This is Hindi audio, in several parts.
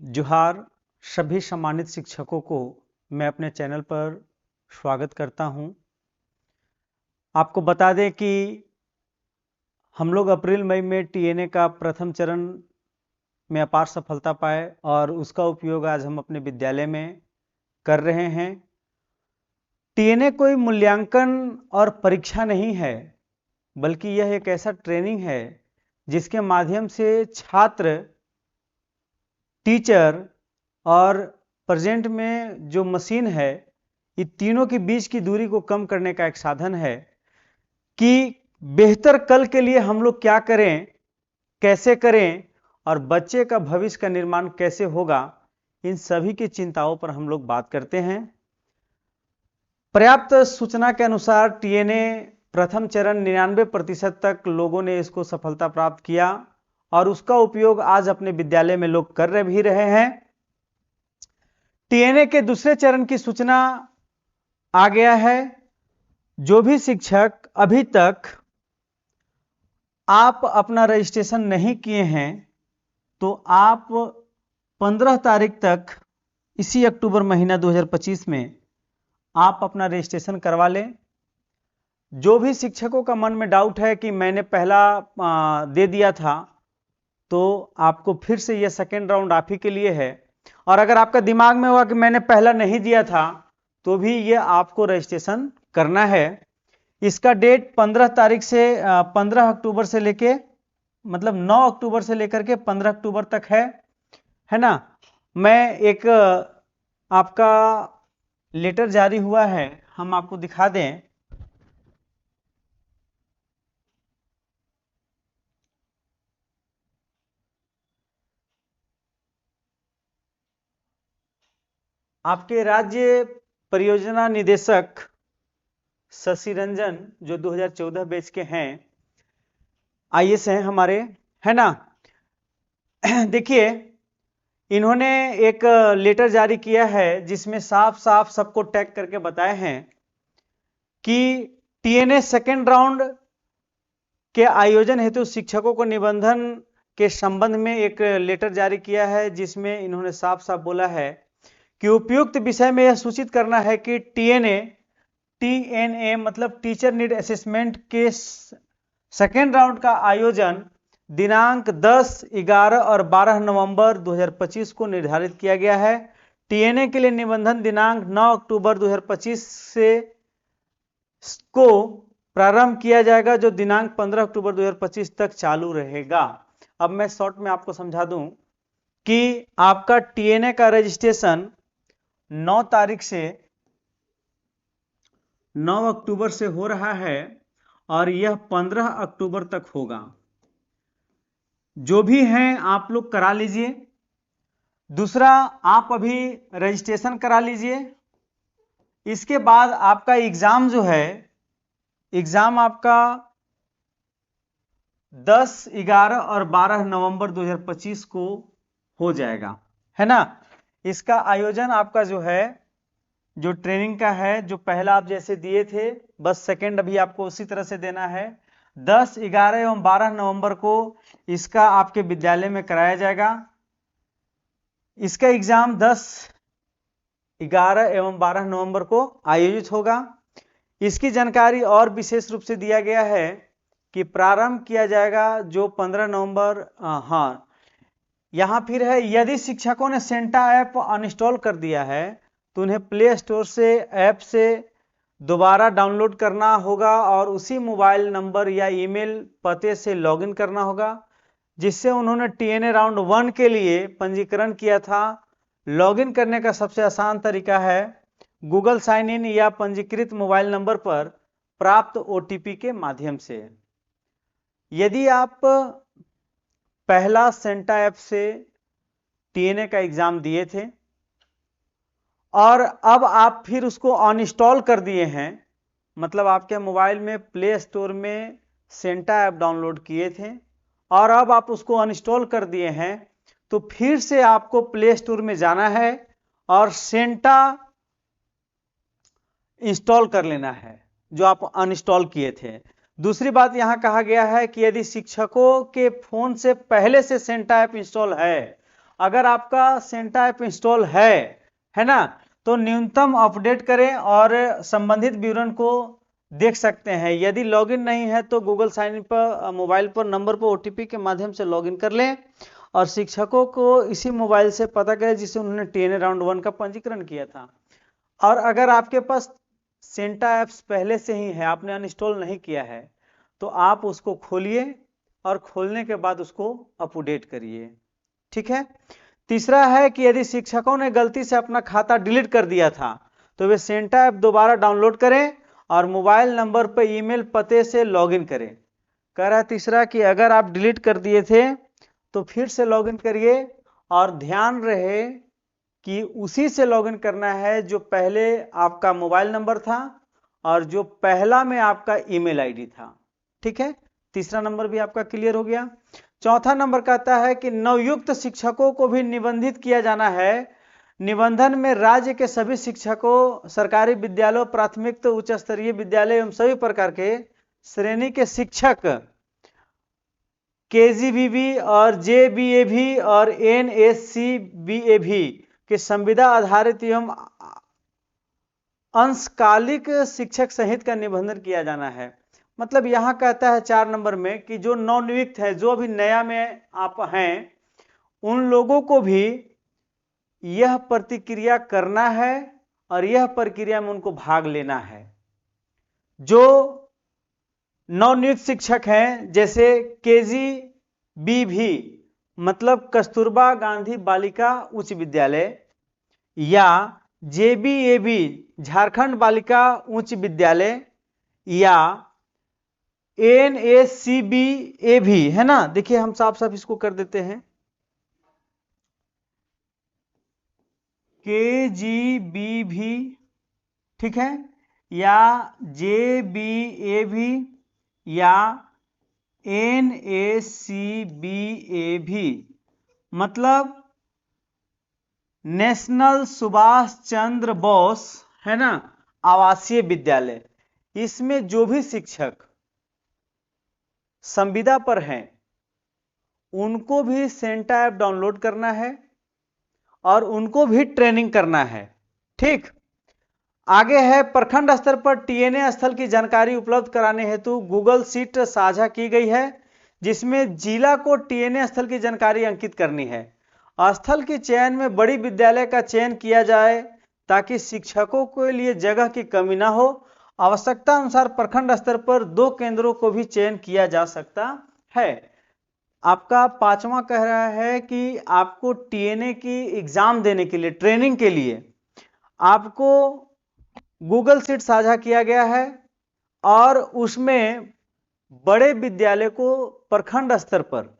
जोहार सभी सम्मानित शिक्षकों को मैं अपने चैनल पर स्वागत करता हूं। आपको बता दें कि हम लोग अप्रैल मई में टीएनए का प्रथम चरण में अपार सफलता पाए और उसका उपयोग आज हम अपने विद्यालय में कर रहे हैं। टीएनए कोई मूल्यांकन और परीक्षा नहीं है, बल्कि यह एक ऐसा ट्रेनिंग है जिसके माध्यम से छात्र, टीचर और प्रेजेंट में जो मशीन है, ये तीनों के बीच की दूरी को कम करने का एक साधन है कि बेहतर कल के लिए हम लोग क्या करें, कैसे करें और बच्चे का भविष्य का निर्माण कैसे होगा, इन सभी की चिंताओं पर हम लोग बात करते हैं। पर्याप्त सूचना के अनुसार टीएनए प्रथम चरण 99% तक लोगों ने इसको सफलता प्राप्त किया और उसका उपयोग आज अपने विद्यालय में लोग कर भी रहे हैं। टीएनए के दूसरे चरण की सूचना आ गया है। जो भी शिक्षक अभी तक आप अपना रजिस्ट्रेशन नहीं किए हैं, तो आप 15 तारीख तक इसी अक्टूबर महीना 2025 में आप अपना रजिस्ट्रेशन करवा लें। जो भी शिक्षकों का मन में डाउट है कि मैंने पहला दे दिया था, तो आपको फिर से यह सेकेंड राउंड आप ही के लिए है। और अगर आपका दिमाग में हुआ कि मैंने पहला नहीं दिया था, तो भी ये आपको रजिस्ट्रेशन करना है। इसका डेट 15 तारीख से 15 अक्टूबर से लेके मतलब 9 अक्टूबर से लेकर के 15 अक्टूबर तक है ना। मैं एक आपका लेटर जारी हुआ है, हम आपको दिखा दें। आपके राज्य परियोजना निदेशक शशि रंजन, जो 2014 बैच के हैं, आईएएस हैं हमारे, है ना। देखिए, इन्होंने एक लेटर जारी किया है जिसमें साफ साफ सबको टैग करके बताए हैं कि टीएनए सेकेंड राउंड के आयोजन हेतु शिक्षकों को निबंधन के संबंध में एक लेटर जारी किया है, जिसमें इन्होंने साफ साफ बोला है कि उपयुक्त विषय में यह सूचित करना है कि टीएनए मतलब टीचर नीड असेसमेंट के सेकेंड राउंड का आयोजन दिनांक 10, 11 और 12 नवंबर 2025 को निर्धारित किया गया है। टीएनए के लिए निबंधन दिनांक 9 अक्टूबर 2025 से को प्रारंभ किया जाएगा, जो दिनांक 15 अक्टूबर 2025 तक चालू रहेगा। अब मैं शॉर्ट में आपको समझा दूं कि आपका टीएनए का रजिस्ट्रेशन 9 तारीख से 9 अक्टूबर से हो रहा है और यह 15 अक्टूबर तक होगा। जो भी हैं आप लोग करा लीजिए। दूसरा, आप अभी रजिस्ट्रेशन करा लीजिए। इसके बाद आपका एग्जाम जो है, एग्जाम आपका 10, 11 और 12 नवंबर 2025 को हो जाएगा, है ना। इसका आयोजन आपका जो है, जो ट्रेनिंग का है, जो पहला आप जैसे दिए थे, बस सेकंड अभी आपको उसी तरह से देना है। 10, 11 एवं 12 नवंबर को इसका आपके विद्यालय में कराया जाएगा। इसका एग्जाम 10, 11 एवं 12 नवंबर को आयोजित होगा। इसकी जानकारी और विशेष रूप से दिया गया है कि प्रारंभ किया जाएगा जो 15 नवंबर। हाँ, यहां फिर है, यदि शिक्षकों ने सेंटा ऐप अनइंस्टॉल कर दिया है, तो उन्हें प्ले स्टोर से ऐप से दोबारा डाउनलोड करना होगा और उसी मोबाइल नंबर या ईमेल पते से लॉगिन करना होगा जिससे उन्होंने टीएनए राउंड 1 के लिए पंजीकरण किया था। लॉगिन करने का सबसे आसान तरीका है गूगल साइन इन या पंजीकृत मोबाइल नंबर पर प्राप्त ओटीपी के माध्यम से। यदि आप पहला सेंटा ऐप से टीएनए का एग्जाम दिए थे और अब आप फिर उसको अनइंस्टॉल कर दिए हैं, मतलब आपके मोबाइल में प्ले स्टोर में सेंटा ऐप डाउनलोड किए थे और अब आप उसको अनइंस्टॉल कर दिए हैं, तो फिर से आपको प्ले स्टोर में जाना है और सेंटा इंस्टॉल कर लेना है जो आप अनइंस्टॉल किए थे। दूसरी बात यहां कहा गया है कि यदि शिक्षकों के फोन से पहले से सेंटा ऐप इंस्टॉल है अगर आपका सेंटा ऐप इंस्टॉल है ना, तो न्यूनतम अपडेट करें और संबंधित विवरण को देख सकते हैं। यदि लॉगिन नहीं है तो गूगल साइन इन पर मोबाइल पर नंबर पर ओटीपी के माध्यम से लॉगिन कर लें और शिक्षकों को इसी मोबाइल से पता करें जिससे उन्होंने टीएनए राउंड 1 का पंजीकरण किया था। और अगर आपके पास सेंटा ऐप्स पहले से ही है, आपने अनइंस्टॉल नहीं किया है, तो आप उसको खोलिए और खोलने के बाद उसको अपडेट करिए। ठीक है। तीसरा है कि यदि शिक्षकों ने गलती से अपना खाता डिलीट कर दिया था तो वे सेंटा ऐप दोबारा डाउनलोड करें और मोबाइल नंबर पर ईमेल पते से लॉगिन करें। कह रहा है तीसरा कि अगर आप डिलीट कर दिए थे तो फिर से लॉगिन करिए और ध्यान रहे कि उसी से लॉगिन करना है जो पहले आपका मोबाइल नंबर था और जो पहला में आपका ईमेल आईडी था। ठीक है, तीसरा नंबर भी आपका क्लियर हो गया। चौथा नंबर कहता है कि नवयुक्त शिक्षकों को भी निबंधित किया जाना है। निबंधन में राज्य के सभी शिक्षकों, सरकारी विद्यालयों, प्राथमिक तो उच्च स्तरीय विद्यालय एवं सभी प्रकार के श्रेणी के शिक्षक, केजीबीवी और जेबीएभी और एनएससीबीएभी के संविदा आधारित एवं अंशकालिक शिक्षक सहित का निबंधन किया जाना है। मतलब यहां कहता है 4 नंबर में कि जो नवनियुक्त है, जो अभी नया में आप हैं, उन लोगों को भी यह प्रतिक्रिया करना है और यह प्रक्रिया में उनको भाग लेना है। जो नवनियुक्त शिक्षक हैं जैसे केजीबीवी मतलब कस्तूरबा गांधी बालिका उच्च विद्यालय या जेबीएबी झारखंड बालिका उच्च विद्यालय या एनएससीबीएभी है ना, देखिए हम साफ साफ इसको कर देते हैं, केजीबीवी, ठीक है, या जेबीएभी या एनएससीबीएभी मतलब नेशनल सुभाष चंद्र बोस है ना आवासीय विद्यालय। इसमें जो भी शिक्षक संविदा पर हैं उनको भी सेंटा ऐप डाउनलोड करना है और उनको भी ट्रेनिंग करना है। ठीक, आगे है प्रखंड स्तर पर टीएनए स्थल की जानकारी उपलब्ध कराने हेतु गूगल शीट साझा की गई है, जिसमें जिला को टीएनए स्थल की जानकारी अंकित करनी है। स्थल के चयन में बड़ी विद्यालय का चयन किया जाए ताकि शिक्षकों के लिए जगह की कमी ना हो। आवश्यकता अनुसार प्रखंड स्तर पर 2 केंद्रों को भी चयन किया जा सकता है। आपका 5वां कह रहा है कि आपको टीएनए की एग्जाम देने के लिए, ट्रेनिंग के लिए आपको गूगल शीट साझा किया गया है और उसमें बड़े विद्यालय को प्रखंड स्तर पर,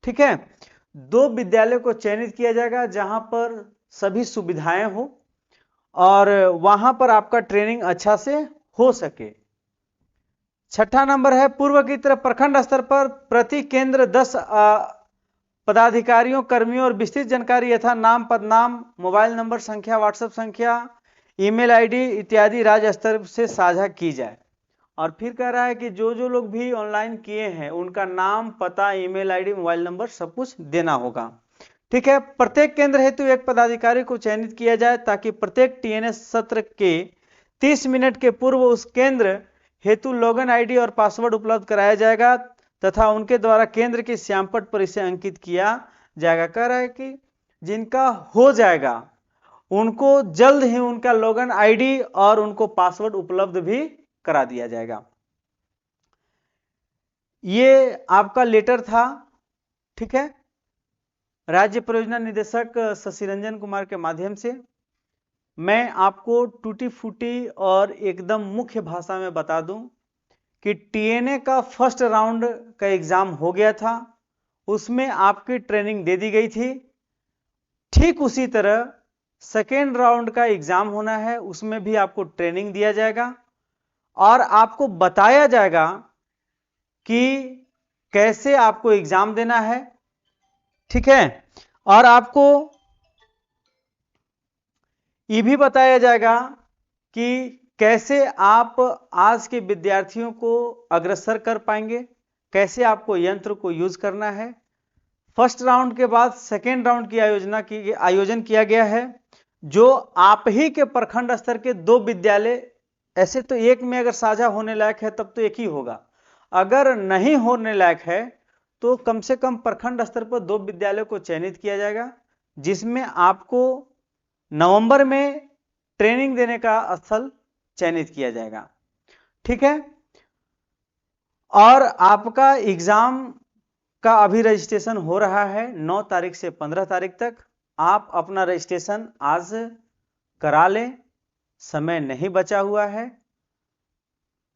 ठीक है, 2 विद्यालय को चयनित किया जाएगा जहां पर सभी सुविधाएं हो और वहां पर आपका ट्रेनिंग अच्छा से हो सके। 6ठा नंबर है पूर्व की तरह प्रखंड स्तर पर प्रति केंद्र 10 पदाधिकारियों, कर्मियों और विस्तृत जानकारी यथा नाम, पदनाम, मोबाइल नंबर, संख्या, व्हाट्सएप संख्या, ईमेल आईडी इत्यादि राज्य स्तर से साझा की जाए। और फिर कह रहा है कि जो जो लोग भी ऑनलाइन किए हैं उनका नाम, पता, ईमेल आईडी, मोबाइल नंबर सब कुछ देना होगा। ठीक है, प्रत्येक केंद्र हेतु एक पदाधिकारी को चयनित किया जाए ताकि प्रत्येक टीएनए सत्र के 30 मिनट के पूर्व उस केंद्र हेतु लॉगिन आईडी और पासवर्ड उपलब्ध कराया जाएगा तथा उनके द्वारा केंद्र के श्यामपट पर इसे अंकित किया जाएगा। कह रहा है कि जिनका हो जाएगा उनको जल्द ही उनका लॉगिन आईडी और उनको पासवर्ड उपलब्ध भी करा दिया जाएगा। ये आपका लेटर था, ठीक है, राज्य परियोजना निदेशक शशि रंजन कुमार के माध्यम से। मैं आपको टूटी फूटी और एकदम मुख्य भाषा में बता दूं कि टीएनए का फर्स्ट राउंड का एग्जाम हो गया था, उसमें आपकी ट्रेनिंग दे दी गई थी। ठीक उसी तरह सेकेंड राउंड का एग्जाम होना है, उसमें भी आपको ट्रेनिंग दिया जाएगा और आपको बताया जाएगा कि कैसे आपको एग्जाम देना है, ठीक है, और आपको ये भी बताया जाएगा कि कैसे आप आज के विद्यार्थियों को अग्रसर कर पाएंगे, कैसे आपको यंत्र को यूज करना है। फर्स्ट राउंड के बाद सेकेंड राउंड की आयोजन किया गया है, जो आप ही के प्रखंड स्तर के 2 विद्यालय, ऐसे तो एक में अगर साझा होने लायक है तब तो एक ही होगा, अगर नहीं होने लायक है तो कम से कम प्रखंड स्तर पर 2 विद्यालयों को चयनित किया जाएगा, जिसमें आपको नवंबर में ट्रेनिंग देने का स्थल चयनित किया जाएगा। ठीक है, और आपका एग्जाम का अभी रजिस्ट्रेशन हो रहा है 9 तारीख से 15 तारीख तक। आप अपना रजिस्ट्रेशन आज करा लें, समय नहीं बचा हुआ है।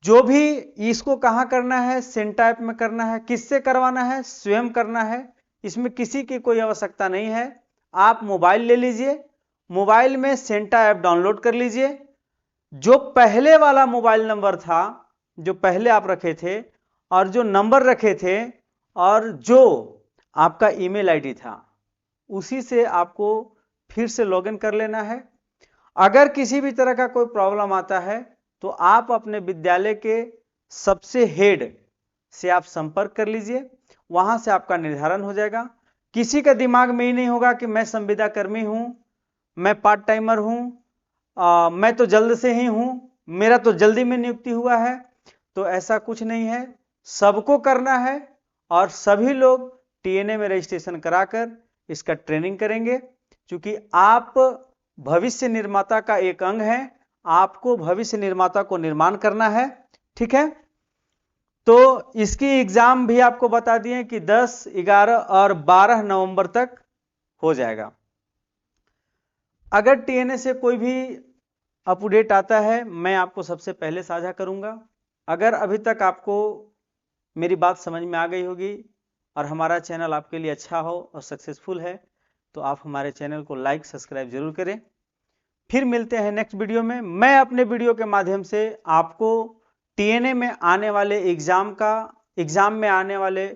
जो भी इसको कहां करना है, सेंटा ऐप में करना है, किससे करवाना है, स्वयं करना है, इसमें किसी की कोई आवश्यकता नहीं है। आप मोबाइल ले लीजिए, मोबाइल में सेंटा ऐप डाउनलोड कर लीजिए। जो पहले वाला मोबाइल नंबर था, जो पहले आप रखे थे और जो नंबर रखे थे और जो आपका ईमेल आईडी था, उसी से आपको फिर से लॉगिन कर लेना है। अगर किसी भी तरह का कोई प्रॉब्लम आता है तो आप अपने विद्यालय के सबसे हेड से आप संपर्क कर लीजिए, वहां से आपका निर्धारण हो जाएगा। किसी का दिमाग में ही नहीं होगा कि मैं संविदा कर्मी हूं, मैं पार्ट टाइमर हूं, मैं तो जल्द से ही हूं, मेरा तो जल्दी में नियुक्ति हुआ है, तो ऐसा कुछ नहीं है। सबको करना है और सभी लोग टीएनए में रजिस्ट्रेशन कराकर इसका ट्रेनिंग करेंगे, क्योंकि आप भविष्य निर्माता का एक अंग है, आपको भविष्य निर्माता को निर्माण करना है। ठीक है, तो इसकी एग्जाम भी आपको बता दिए कि 10, 11 और 12 नवंबर तक हो जाएगा। अगर टीएनए से कोई भी अपडेट आता है मैं आपको सबसे पहले साझा करूंगा। अगर अभी तक आपको मेरी बात समझ में आ गई होगी और हमारा चैनल आपके लिए अच्छा हो और सक्सेसफुल है, तो आप हमारे चैनल को लाइक सब्सक्राइब जरूर करें। फिर मिलते हैं नेक्स्ट वीडियो में। मैं अपने वीडियो के माध्यम से आपको टीएनए में आने वाले एग्जाम में आने वाले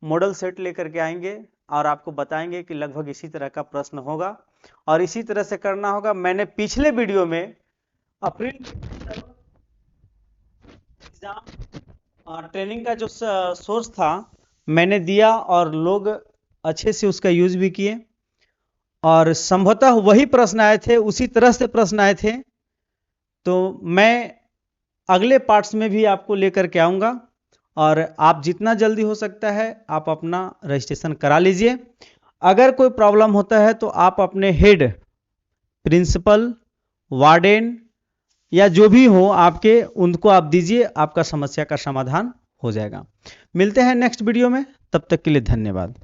मॉडल सेट लेकर के आएंगे और आपको बताएंगे कि लगभग इसी तरह का प्रश्न होगा और इसी तरह से करना होगा। मैंने पिछले वीडियो में अप्रैल एग्जाम ट्रेनिंग का जो सोर्स था मैंने दिया और लोग अच्छे से उसका यूज भी किए और संभवतः वही प्रश्न आए थे, उसी तरह से प्रश्न आए थे। तो मैं अगले पार्ट्स में भी आपको लेकर के आऊंगा और आप जितना जल्दी हो सकता है आप अपना रजिस्ट्रेशन करा लीजिए। अगर कोई प्रॉब्लम होता है तो आप अपने हेड, प्रिंसिपल, वार्डन या जो भी हो आपके, उनको आप दीजिए, आपका समस्या का समाधान हो जाएगा। मिलते हैं नेक्स्ट वीडियो में, तब तक के लिए धन्यवाद।